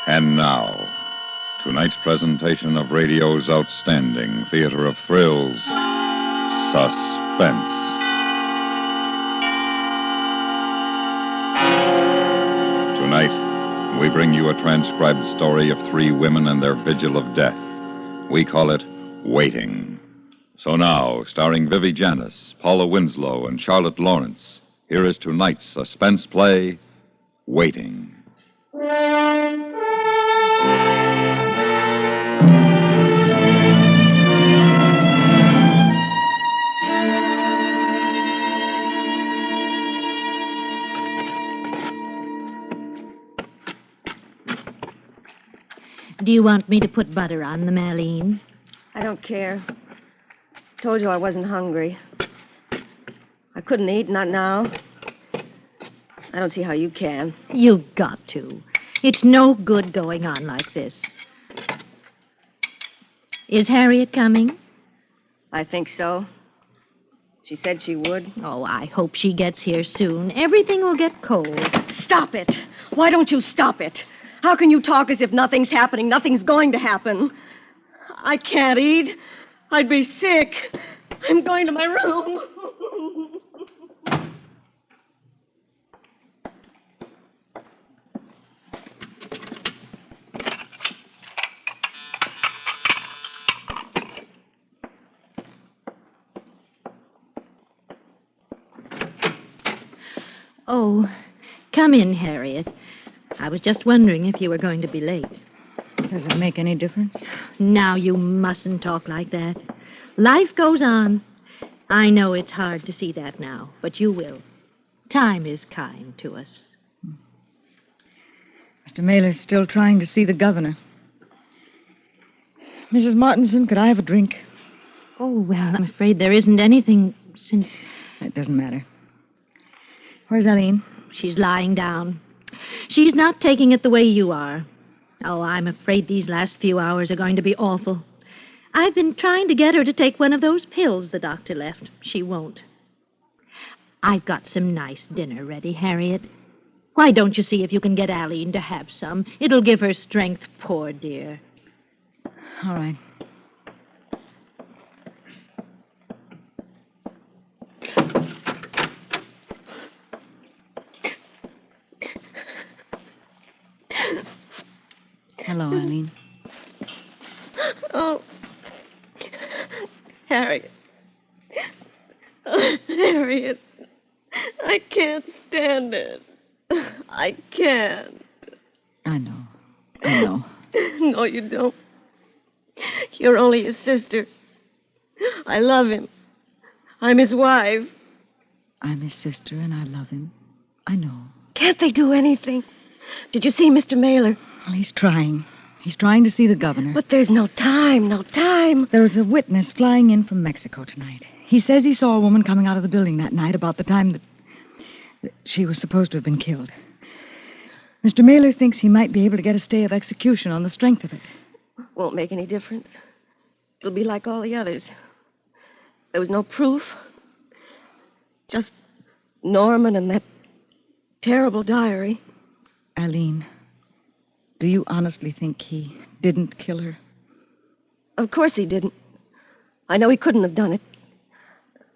And now, tonight's presentation of radio's outstanding theater of thrills, Suspense. Tonight, we bring you a transcribed story of three women and their vigil of death. We call it Waiting. So now, starring Vivi Janis, Paula Winslow, and Charlotte Lawrence, here is tonight's suspense play, Waiting. Do you want me to put butter on them, Aline? I don't care. Told you I wasn't hungry. I couldn't eat, not now. I don't see how you can. You've got to. It's no good going on like this. Is Harriet coming? I think so. She said she would. Oh, I hope she gets here soon. Everything will get cold. Stop it! Why don't you stop it? How can you talk as if nothing's happening, nothing's going to happen? I can't eat. I'd be sick. I'm going to my room. Oh, come in, Harriet. I was just wondering if you were going to be late. Does it make any difference? Now you mustn't talk like that. Life goes on. I know it's hard to see that now, but you will. Time is kind to us. Mr. Mailer's still trying to see the governor. Mrs. Martinson, could I have a drink? Oh, well, I'm afraid there isn't anything since... It doesn't matter. Where's Aline? She's lying down. She's not taking it the way you are. Oh, I'm afraid these last few hours are going to be awful. I've been trying to get her to take one of those pills the doctor left. She won't. I've got some nice dinner ready, Harriet. Why don't you see if you can get Aline to have some? It'll give her strength, poor dear. All right. Hello, Aline. Oh, Harriet. Oh, Harriet. I can't stand it. I can't. I know. No, you don't. You're only his sister. I love him. I'm his wife. I'm his sister, and I love him. I know. Can't they do anything? Did you see Mr. Mailer? Well, he's trying. He's trying to see the governor. But there's no time. There was a witness flying in from Mexico tonight. He says he saw a woman coming out of the building that night about the time that she was supposed to have been killed. Mr. Mailer thinks he might be able to get a stay of execution on the strength of it. Won't make any difference. It'll be like all the others. There was no proof. Just Norman and that terrible diary. Aline, do you honestly think he didn't kill her? Of course he didn't. I know he couldn't have done it.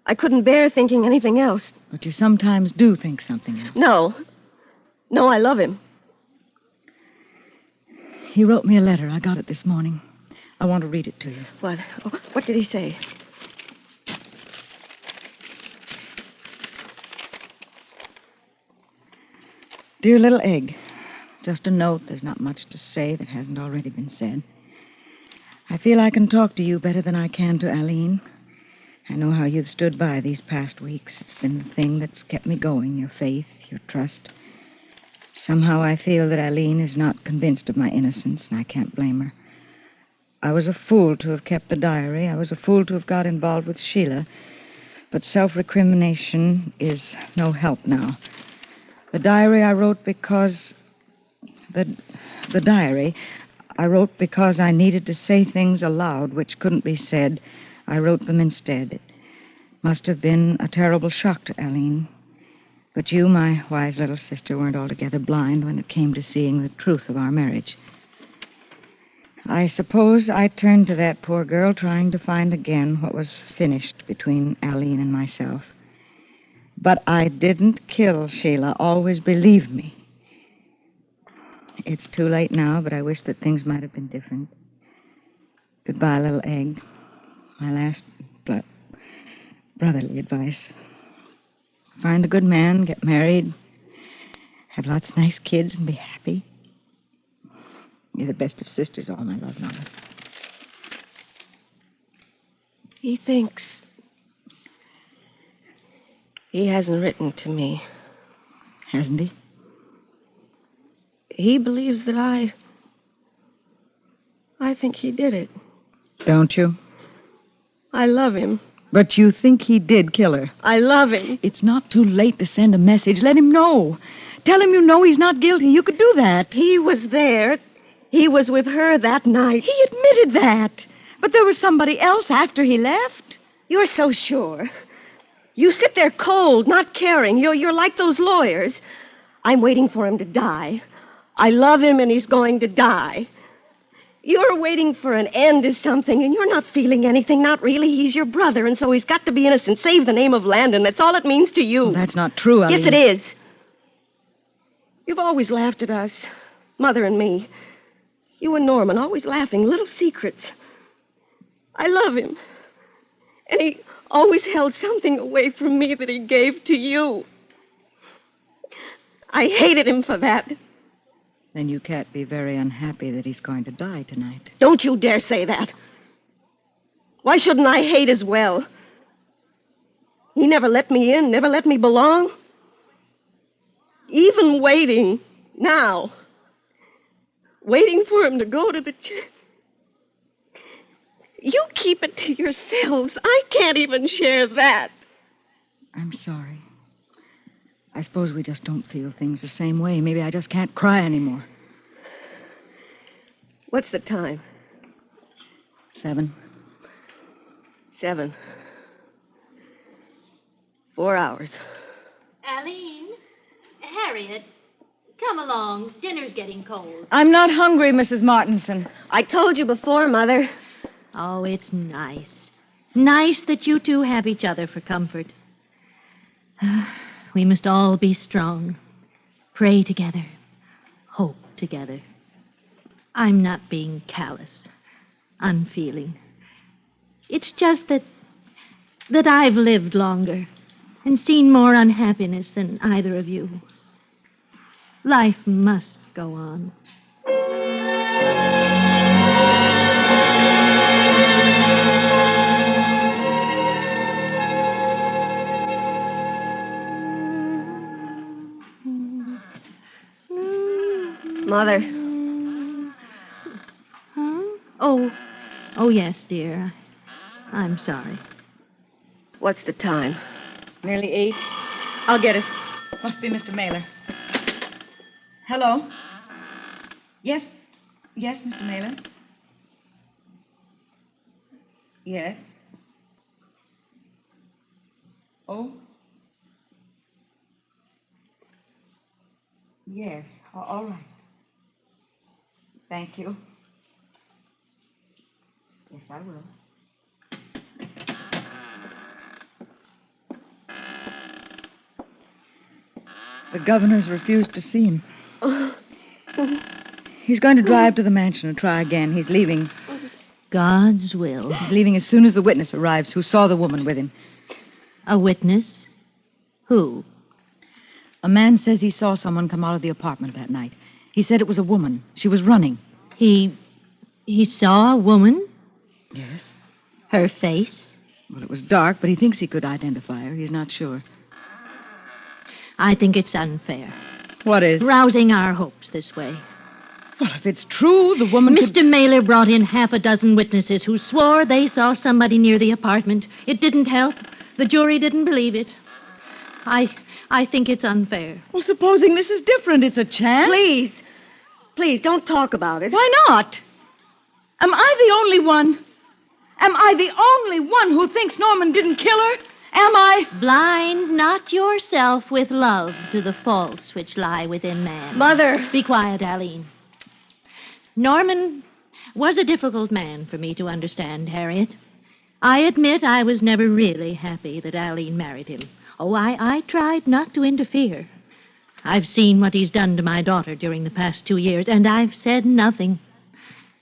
I couldn't bear thinking anything else. But you sometimes do think something else. No, I love him. He wrote me a letter. I got it this morning. I want to read it to you. What? Oh, what did he say? Dear little egg, just a note. There's not much to say that hasn't already been said. I feel I can talk to you better than I can to Aline. I know how you've stood by these past weeks. It's been the thing that's kept me going, your faith, your trust. Somehow I feel that Aline is not convinced of my innocence, and I can't blame her. I was a fool to have kept the diary. I was a fool to have got involved with Sheila. But self-recrimination is no help now. The diary I wrote because... The diary I wrote because I needed to say things aloud which couldn't be said. I wrote them instead. It must have been a terrible shock to Aline. But you, my wise little sister, weren't altogether blind when it came to seeing the truth of our marriage. I suppose I turned to that poor girl trying to find again what was finished between Aline and myself. But I didn't kill Sheila. Always believe me. It's too late now, but I wish that things might have been different. Goodbye, little egg. My last brotherly advice. Find a good man, get married, have lots of nice kids, and be happy. You're the best of sisters, all my love, Mother. He thinks he hasn't written to me. Hasn't he? He believes that I think he did it. Don't you? I love him. But you think he did kill her. I love him. It's not too late to send a message. Let him know. Tell him you know he's not guilty. You could do that. He was there. He was with her that night. He admitted that. But there was somebody else after he left. You're so sure. You sit there cold, not caring. You're like those lawyers. I'm waiting for him to die. I love him and he's going to die. You're waiting for an end to something, and you're not feeling anything. Not really. He's your brother, and so he's got to be innocent. Save the name of Landon. That's all it means to you. Well, that's not true, Aline. Yes, it is. You've always laughed at us, Mother and me. You and Norman, always laughing, little secrets. I love him. And he always held something away from me that he gave to you. I hated him for that. Then you can't be very unhappy that he's going to die tonight. Don't you dare say that. Why shouldn't I hate as well? He never let me in, never let me belong. Even waiting now. Waiting for him to go to the church. You keep it to yourselves. I can't even share that. I'm sorry. I suppose we just don't feel things the same way. Maybe I just can't cry anymore. What's the time? 7. 7. 4 hours. Aline, Harriet, come along. Dinner's getting cold. I'm not hungry, Mrs. Martinson. I told you before, Mother. Oh, it's nice. Nice that you two have each other for comfort. We must all be strong. Pray together. Hope together. I'm not being callous, unfeeling. It's just that I've lived longer and seen more unhappiness than either of you. Life must go on. Mother. Huh? Oh, yes, dear. I'm sorry. What's the time? Nearly 8. I'll get it. Must be Mr. Mailer. Hello? Yes? Yes, Mr. Mailer? Yes? Oh? Yes. All right. Thank you. Yes, I will. The governor's refused to see him. He's going to drive to the mansion and try again. He's leaving. God's will. He's leaving as soon as the witness arrives who saw the woman with him. A witness? Who? A man says he saw someone come out of the apartment that night. He said it was a woman. She was running. He saw a woman? Yes. Her face? Well, it was dark, but he thinks he could identify her. He's not sure. I think it's unfair. What is? Rousing our hopes this way. Well, if it's true, the woman Mr. Mailer brought in half a dozen witnesses who swore they saw somebody near the apartment. It didn't help. The jury didn't believe it. I think it's unfair. Well, supposing this is different, it's a chance. Please. Please, don't talk about it. Why not? Am I the only one? Am I the only one who thinks Norman didn't kill her? Am I? Blind not yourself with love to the faults which lie within man. Mother. Be quiet, Aline. Norman was a difficult man for me to understand, Harriet. I admit I was never really happy that Aline married him. Oh, I tried not to interfere. I've seen what he's done to my daughter during the past 2 years, and I've said nothing.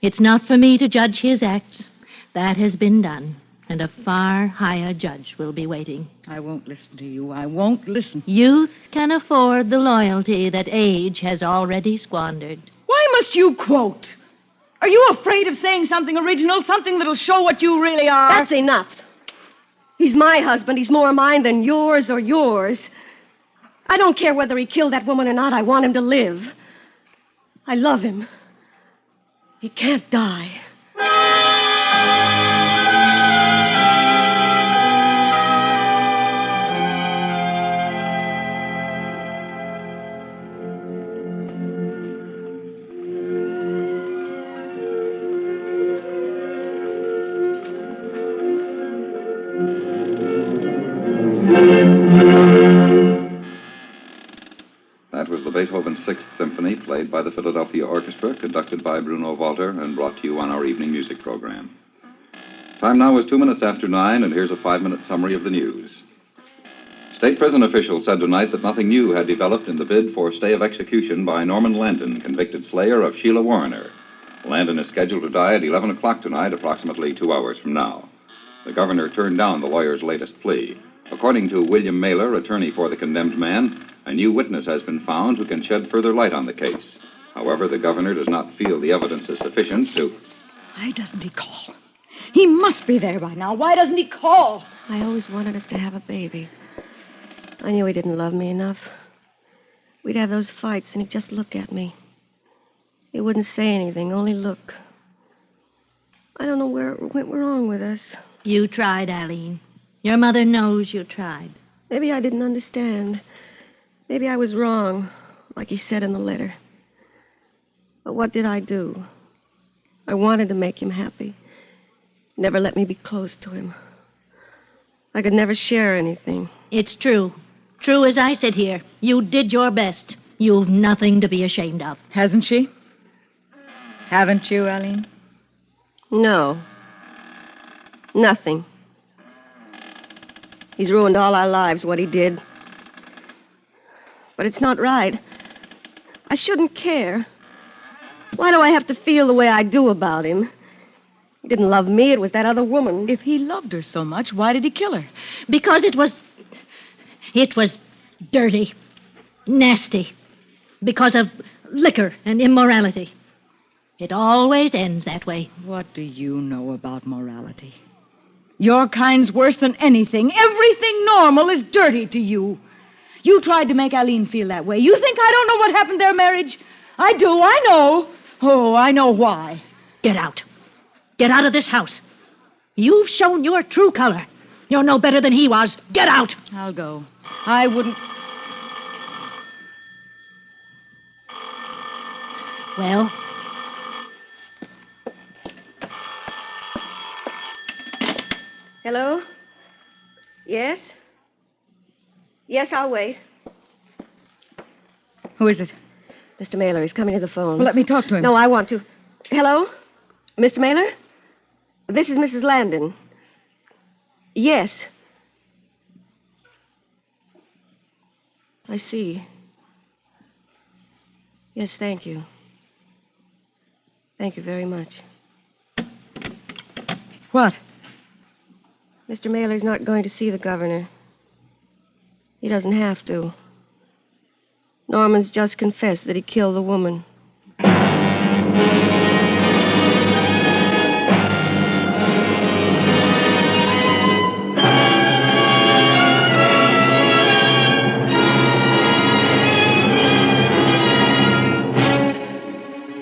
It's not for me to judge his acts. That has been done, and a far higher judge will be waiting. I won't listen to you. I won't listen. Youth can afford the loyalty that age has already squandered. Why must you quote? Are you afraid of saying something original, something that'll show what you really are? That's enough. He's my husband. He's more mine than yours or yours. I don't care whether he killed that woman or not. I want him to live. I love him. He can't die. That was the Beethoven Sixth Symphony, played by the Philadelphia Orchestra, conducted by Bruno Walter, and brought to you on our evening music program. Time now is 2 minutes after 9, and here's a 5-minute summary of the news. State prison officials said tonight that nothing new had developed in the bid for stay of execution by Norman Landon, convicted slayer of Sheila Warner. Landon is scheduled to die at 11 o'clock tonight, approximately 2 hours from now. The governor turned down the lawyer's latest plea. According to William Mailer, attorney for the condemned man, a new witness has been found who can shed further light on the case. However, the governor does not feel the evidence is sufficient to... Why doesn't he call? He must be there by now. Why doesn't he call? I always wanted us to have a baby. I knew he didn't love me enough. We'd have those fights, and he'd just look at me. He wouldn't say anything, only look. I don't know where it went wrong with us. You tried, Aline. Your mother knows you tried. Maybe I didn't understand. Maybe I was wrong, like he said in the letter. But what did I do? I wanted to make him happy. Never let me be close to him. I could never share anything. It's true. True as I sit here. You did your best. You've nothing to be ashamed of. Hasn't she? Haven't you, Aline? No. Nothing. He's ruined all our lives, what he did. But it's not right. I shouldn't care. Why do I have to feel the way I do about him? He didn't love me. It was that other woman. If he loved her so much, why did he kill her? Because it was dirty, nasty. Because of liquor and immorality. It always ends that way. What do you know about morality? Your kind's worse than anything. Everything normal is dirty to you. You tried to make Aline feel that way. You think I don't know what happened to their marriage? I do. I know. Oh, I know why. Get out. Get out of this house. You've shown your true color. You're no better than he was. Get out. I'll go. I wouldn't... Well... Hello? Yes? Yes, I'll wait. Who is it? Mr. Mailer, he's coming to the phone. Well, let me talk to him. No, I want to. Hello? Mr. Mailer? This is Mrs. Landon. Yes. I see. Yes, thank you. Thank you very much. What? Mr. Mailer's not going to see the governor. He doesn't have to. Norman's just confessed that he killed the woman.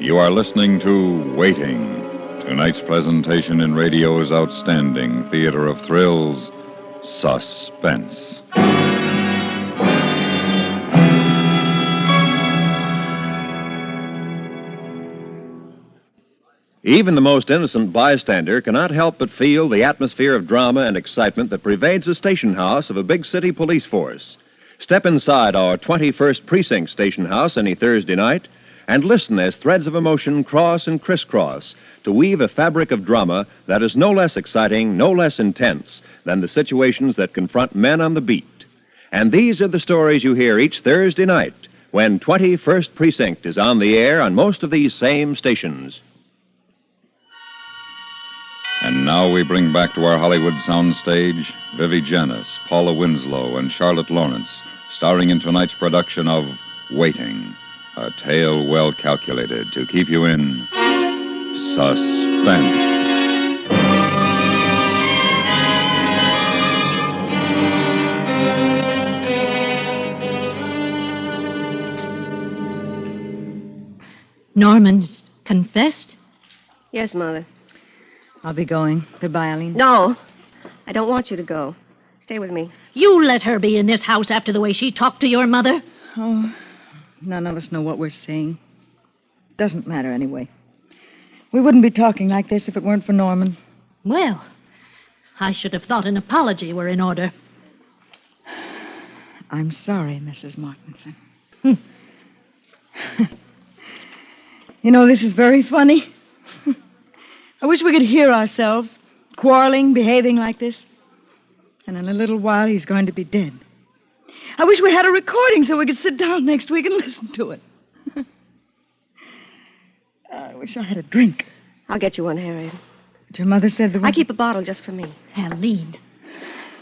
You are listening to Waiting, tonight's presentation in radio's outstanding theater of thrills, Suspense. Even the most innocent bystander cannot help but feel the atmosphere of drama and excitement that pervades the station house of a big city police force. Step inside our 21st Precinct station house any Thursday night and listen as threads of emotion cross and crisscross to weave a fabric of drama that is no less exciting, no less intense than the situations that confront men on the beat. And these are the stories you hear each Thursday night when 21st Precinct is on the air on most of these same stations. And now we bring back to our Hollywood soundstage Vivi Janice, Paula Winslow, and Charlotte Lawrence, starring in tonight's production of Waiting, a tale well calculated to keep you in suspense. Norman's confessed? Yes, Mother. I'll be going. Goodbye, Eileen. No, I don't want you to go. Stay with me. You let her be in this house after the way she talked to your mother? Oh, none of us know what we're saying. Doesn't matter anyway. We wouldn't be talking like this if it weren't for Norman. Well, I should have thought an apology were in order. I'm sorry, Mrs. Martinson. You know, this is very funny. I wish we could hear ourselves quarreling, behaving like this. And in a little while, he's going to be dead. I wish we had a recording so we could sit down next week and listen to it. I wish I had a drink. I'll get you one, Harriet. But your mother said the one... I keep a bottle just for me. Helene.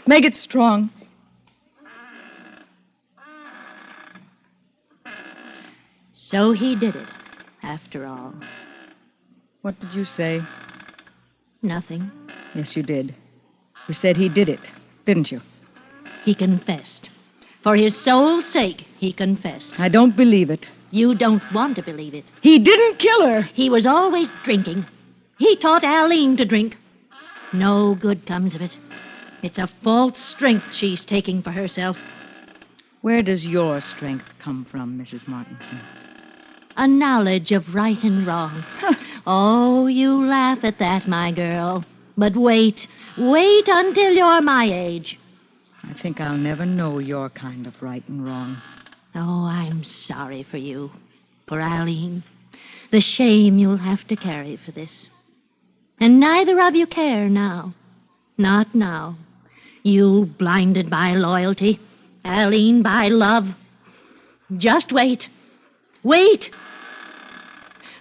Make it strong. So he did it, after all. What did you say? Nothing. Yes, you did. You said he did it, didn't you? He confessed. For his soul's sake, he confessed. I don't believe it. You don't want to believe it. He didn't kill her. He was always drinking. He taught Eileen to drink. No good comes of it. It's a false strength she's taking for herself. Where does your strength come from, Mrs. Martinson? A knowledge of right and wrong. Oh, you laugh at that, my girl. But wait until you're my age. I think I'll never know your kind of right and wrong. Oh, I'm sorry for you, for Eileen. The shame you'll have to carry for this. And neither of you care now. Not now. You blinded by loyalty, Eileen by love. Just wait. Wait.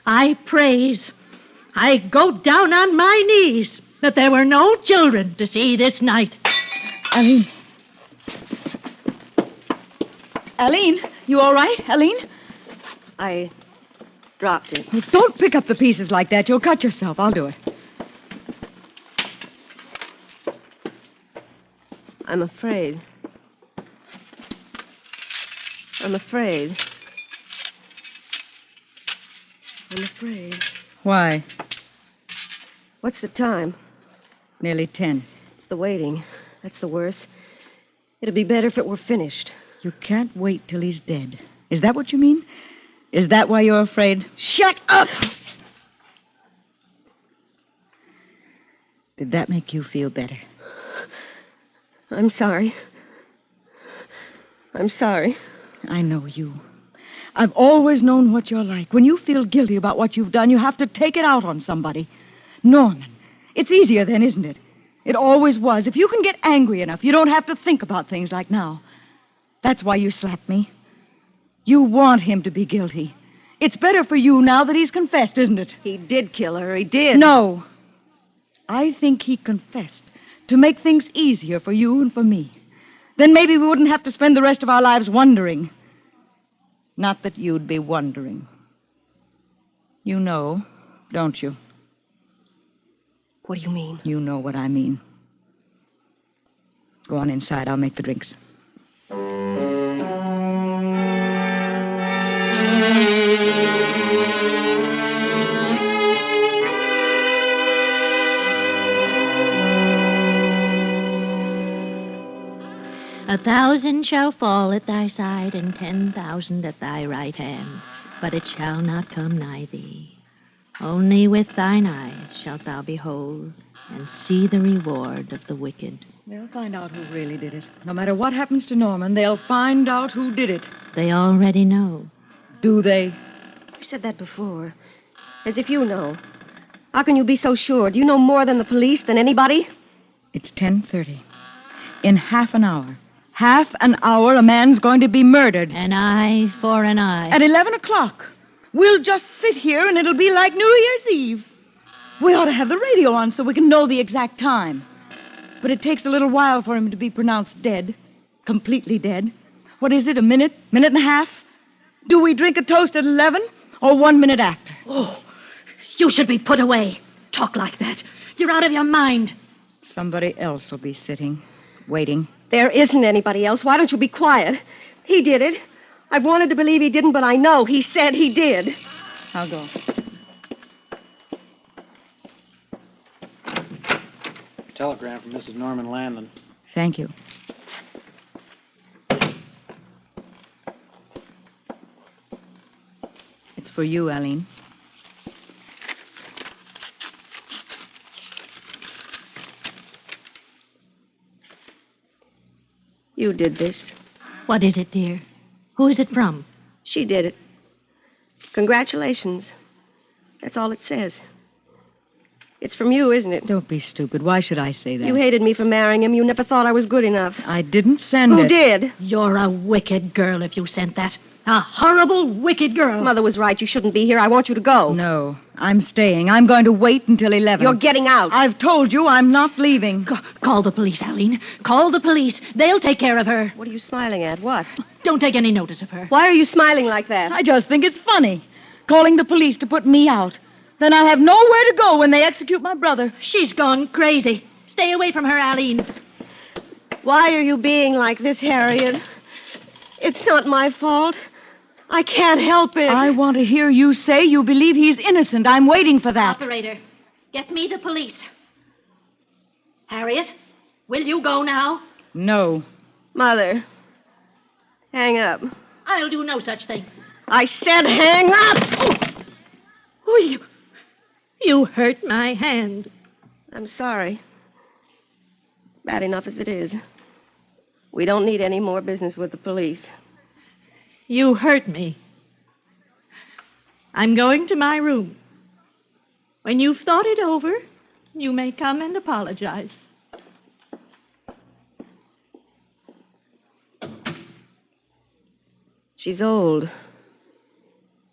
I praise. I go down on my knees that there were no children to see this night. Eileen. Eileen, you all right, Eileen? I dropped it. Well, don't pick up the pieces like that. You'll cut yourself. I'll do it. I'm afraid. I'm afraid. I'm afraid. Why? What's the time? Nearly 10. It's the waiting. That's the worst. It'd be better if it were finished. You can't wait till he's dead. Is that what you mean? Is that why you're afraid? Shut up! Did that make you feel better? I'm sorry. I'm sorry. I know you. I've always known what you're like. When you feel guilty about what you've done, you have to take it out on somebody. Norman, it's easier then, isn't it? It always was. If you can get angry enough, you don't have to think about things like now. That's why you slapped me. You want him to be guilty. It's better for you now that he's confessed, isn't it? He did kill her. He did. No. I think he confessed to make things easier for you and for me. Then maybe we wouldn't have to spend the rest of our lives wondering. Not that you'd be wondering. You know, don't you? What do you mean? You know what I mean. Go on inside. I'll make the drinks. 1,000 shall fall at thy side, and 10,000 at thy right hand, but it shall not come nigh thee. Only with thine eyes shalt thou behold and see the reward of the wicked. They'll find out who really did it. No matter what happens to Norman, they'll find out who did it. They already know. Do they? You said that before. As if you know. How can you be so sure? Do you know more than the police, than anybody? It's 10:30. In half an hour, a man's going to be murdered. An eye for an eye. At 11 o'clock. We'll just sit here and it'll be like New Year's Eve. We ought to have the radio on so we can know the exact time. But it takes a little while for him to be pronounced dead. Completely dead. What is it, a minute? Minute and a half? Do we drink a toast at 11 or 1 minute after? Oh, you should be put away. Talk like that. You're out of your mind. Somebody else will be sitting, waiting. There isn't anybody else. Why don't you be quiet? He did it. I've wanted to believe he didn't, but I know he said he did. I'll go. Telegram from Mrs. Norman Landon. Thank you. It's for you, Aline. You did this. What is it, dear? Who is it from? She did it. Congratulations. That's all it says. It's from you, isn't it? Don't be stupid. Why should I say that? You hated me for marrying him. You never thought I was good enough. I didn't send Who it. did? You're a wicked girl if you sent that. A horrible, wicked girl. Mother was right. You shouldn't be here. I want you to go. No, I'm staying. I'm going to wait until 11. You're getting out. I've told you I'm not leaving. Call the police, Aline. Call the police. They'll take care of her. What are you smiling at? What? Don't take any notice of her. Why are you smiling like that? I just think it's funny. Calling the police to put me out. Then I'll have nowhere to go when they execute my brother. She's gone crazy. Stay away from her, Aline. Why are you being like this, Harriet? It's not my fault. I can't help it. I want to hear you say you believe he's innocent. I'm waiting for that. Operator, get me the police. Harriet, will you go now? No. Mother, hang up. I'll do no such thing. I said hang up! Oh, you hurt my hand. I'm sorry. Bad enough as it is. We don't need any more business with the police. You hurt me. I'm going to my room. When you've thought it over, you may come and apologize. She's old.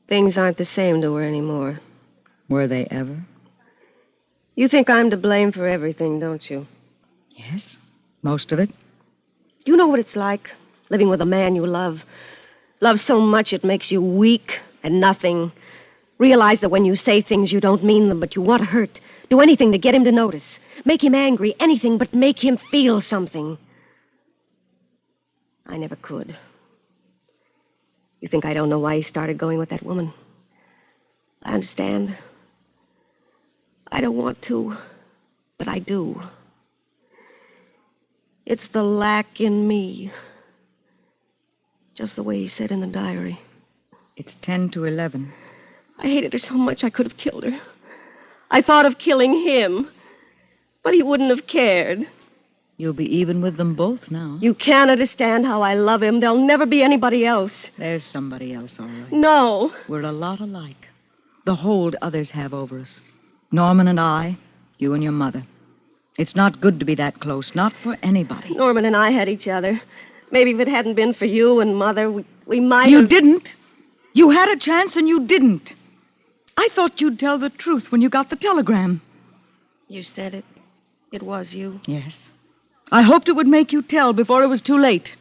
Things aren't the same to her anymore. Were they ever? You think I'm to blame for everything, don't you? Yes, most of it. You know what it's like, living with a man you love. Love so much it makes you weak and nothing. Realize that when you say things, you don't mean them, but you want to hurt. Do anything to get him to notice. Make him angry, anything but make him feel something. I never could. You think I don't know why he started going with that woman? I understand. I don't want to, but I do. It's the lack in me. Just the way he said in the diary. It's 10 to 11. I hated her so much I could have killed her. I thought of killing him, but he wouldn't have cared. You'll be even with them both now. You can't understand how I love him. There'll never be anybody else. There's somebody else, all right. No. We're a lot alike. The hold others have over us. Norman and I, you and your mother. It's not good to be that close, not for anybody. Norman and I had each other. Maybe if it hadn't been for you and Mother, we might You have... didn't. You had a chance and you didn't. I thought you'd tell the truth when you got the telegram. You said it. It was you. Yes. I hoped it would make you tell before it was too late.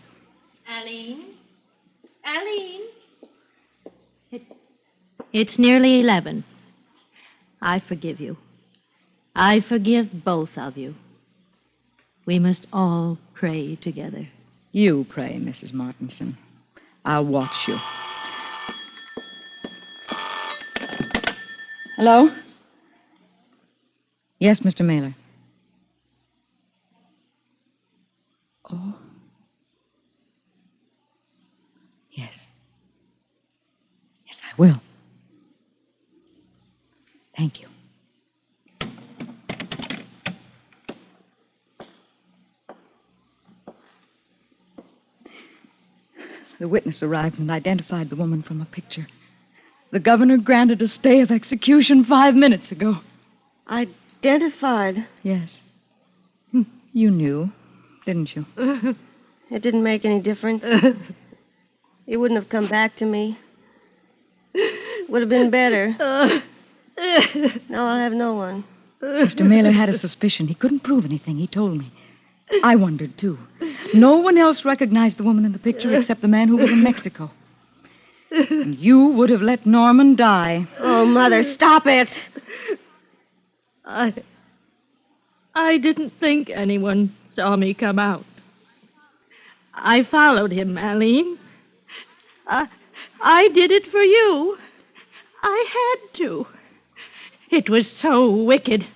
Aline? Aline? It's nearly 11. I forgive you. I forgive both of you. We must all pray together. You pray, Mrs. Martinson. I'll watch you. Hello? Yes, Mr. Mailer. Oh. Yes. Yes, I will. Thank you. The witness arrived and identified the woman from a picture. The governor granted a stay of execution 5 minutes ago. Identified. Yes. You knew, didn't you? It didn't make any difference. He wouldn't have come back to me. Would have been better. Now I'll have no one. Mr. Mailer had a suspicion. He couldn't prove anything. He told me. I wondered, too. No one else recognized the woman in the picture except the man who was in Mexico. And you would have let Norman die. Oh, Mother, stop it. I didn't think anyone saw me come out. I followed him, Aline. I did it for you. I had to. It was so wicked.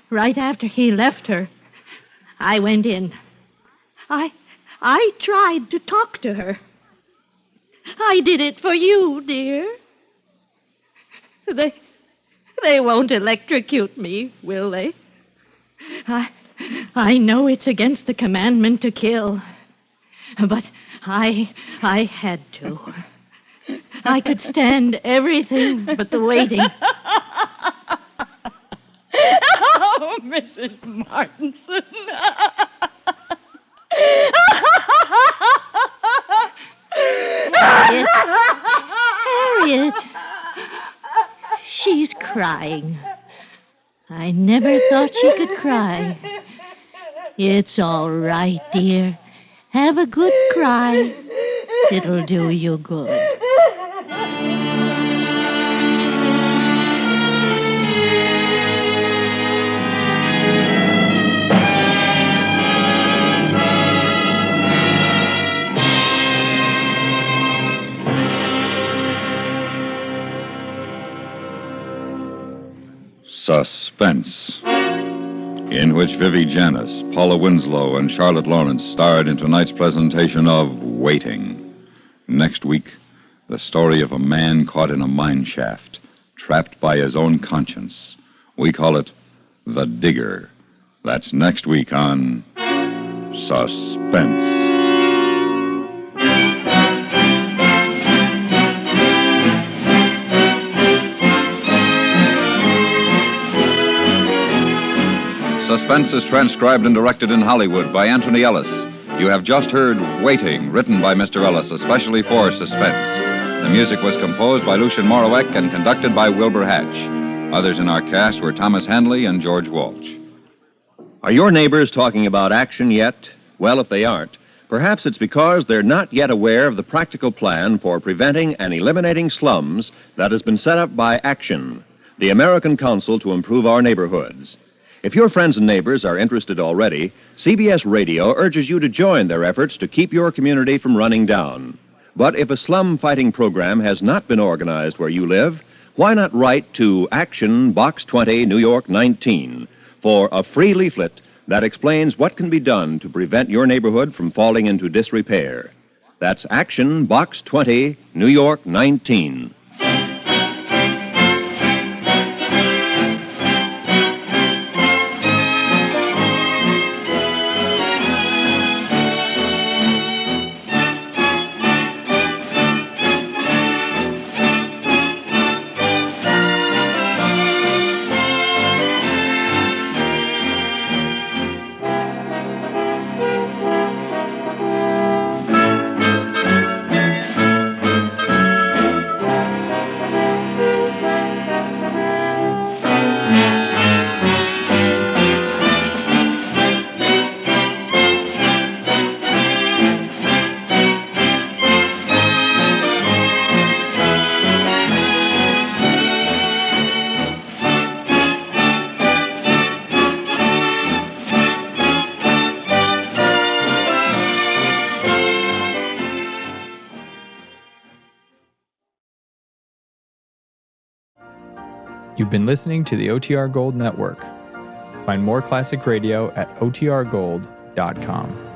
Right after he left her, I went in. I tried to talk to her. I did it for you, dear. They won't electrocute me, will they? I know it's against the commandment to kill, but I had to. I could stand everything but the waiting. Oh, Mrs. Martinson. Harriet. She's crying. I never thought she could cry. It's all right, dear. Have a good cry. It'll do you good. Suspense, in which Vivi Janis, Paula Winslow, and Charlotte Lawrence starred in tonight's presentation of Waiting. Next week, the story of a man caught in a mine shaft, trapped by his own conscience. We call it The Digger. That's next week on Suspense. Suspense is transcribed and directed in Hollywood by Anthony Ellis. You have just heard Waiting, written by Mr. Ellis, especially for Suspense. The music was composed by Lucien Morawek and conducted by Wilbur Hatch. Others in our cast were Thomas Hanley and George Walsh. Are your neighbors talking about action yet? Well, if they aren't, perhaps it's because they're not yet aware of the practical plan for preventing and eliminating slums that has been set up by Action, the American Council to Improve Our Neighborhoods. If your friends and neighbors are interested already, CBS Radio urges you to join their efforts to keep your community from running down. But if a slum-fighting program has not been organized where you live, why not write to Action, Box 20, New York 19, for a free leaflet that explains what can be done to prevent your neighborhood from falling into disrepair. That's Action, Box 20, New York 19. You've been listening to the OTR Gold Network. Find more classic radio at otrgold.com.